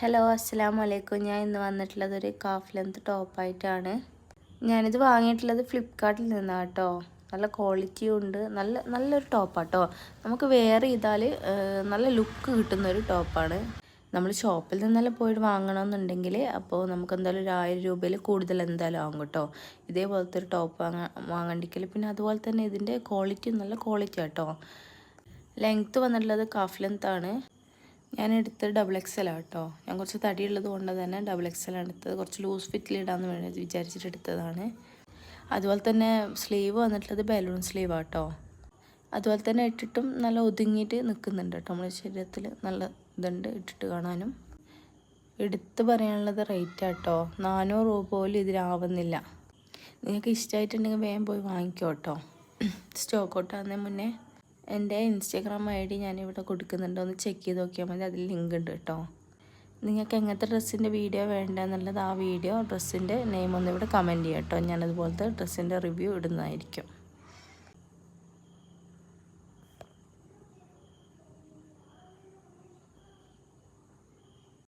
Hello അസ്സലാമു അലൈക്കും. ഞാൻ ഇന്ന് വന്നിട്ടുള്ളത് ഒരു കാഫ് ലെന്ത് ടോപ്പായിട്ടാണ്. ഞാനിത് വാങ്ങിയിട്ടുള്ളത് ഫ്ലിപ്കാർട്ടിൽ നിന്നാണ് കേട്ടോ. നല്ല ക്വാളിറ്റിയും ഉണ്ട്. നല്ലൊരു ടോപ്പാട്ടോ. നമുക്ക് വെയർ ചെയ്താൽ നല്ല ലുക്ക് കിട്ടുന്നൊരു ടോപ്പാണ്. നമ്മൾ ഷോപ്പിൽ നിന്നെല്ലാം പോയിട്ട് വാങ്ങണമെന്നുണ്ടെങ്കിൽ അപ്പോൾ നമുക്ക് എന്തായാലും ഒരു 1000 രൂപയിൽ കൂടുതൽ എന്തായാലും ആകും കേട്ടോ. ഇതേപോലത്തെ ഒരു ടോപ്പ് വാങ്ങണ്ടിക്കൽ. പിന്നെ അതുപോലെ തന്നെ ഇതിൻ്റെ ക്വാളിറ്റി നല്ല ക്വാളിറ്റി കേട്ടോ. ലെങ്ത്ത് വന്നിട്ടുള്ളത് കാഫ് ലെങ്ത്താണ്. ഞാൻ എടുത്തത് XXL കേട്ടോ. ഞാൻ കുറച്ച് തടിയുള്ളത് കൊണ്ട് തന്നെ XXL ആണ് എടുത്തത്. കുറച്ച് ലൂസ് ഫിറ്റിൽ ഇടാമെന്ന് വിചാരിച്ചിട്ട് എടുത്തതാണ്. അതുപോലെ തന്നെ സ്ലീവ് വന്നിട്ടുള്ളത് ബലൂൺ സ്ലീവ് കേട്ടോ. അതുപോലെ തന്നെ ഇട്ടിട്ടും നല്ല ഒതുങ്ങിയിട്ട് നിൽക്കുന്നുണ്ട് കേട്ടോ. നമ്മുടെ ശരീരത്തിൽ നല്ല ഇതുണ്ട് ഇട്ടിട്ട് കാണാനും. എടുത്ത് പറയാനുള്ളത് റേറ്റ് കേട്ടോ. 400 രൂപ പോലും ഇതിനാവുന്നില്ല. നിങ്ങൾക്ക് ഇഷ്ടമായിട്ടുണ്ടെങ്കിൽ വേഗം പോയി വാങ്ങിക്കോ കേട്ടോ. സ്റ്റോക്ക് ഔട്ട് ആകുന്നതിന് മുന്നേ എൻ്റെ ഇൻസ്റ്റാഗ്രാം ID ഞാനിവിടെ കൊടുക്കുന്നുണ്ട്. ഒന്ന് ചെക്ക് ചെയ്ത് നോക്കിയാൽ മതി. അതിൽ ലിങ്ക് ഉണ്ട് കേട്ടോ. നിങ്ങൾക്ക് എങ്ങനത്തെ ഡ്രസ്സിൻ്റെ വീഡിയോ വേണ്ടതെന്നുള്ളത് ആ വീഡിയോ ഡ്രസ്സിൻ്റെ നെയിം ഒന്ന് ഇവിടെ കമൻറ്റ് ചെയ്യാം കേട്ടോ. ഞാനതുപോലത്തെ ഡ്രസ്സിൻ്റെ റിവ്യൂ ഇടുന്നതായിരിക്കും.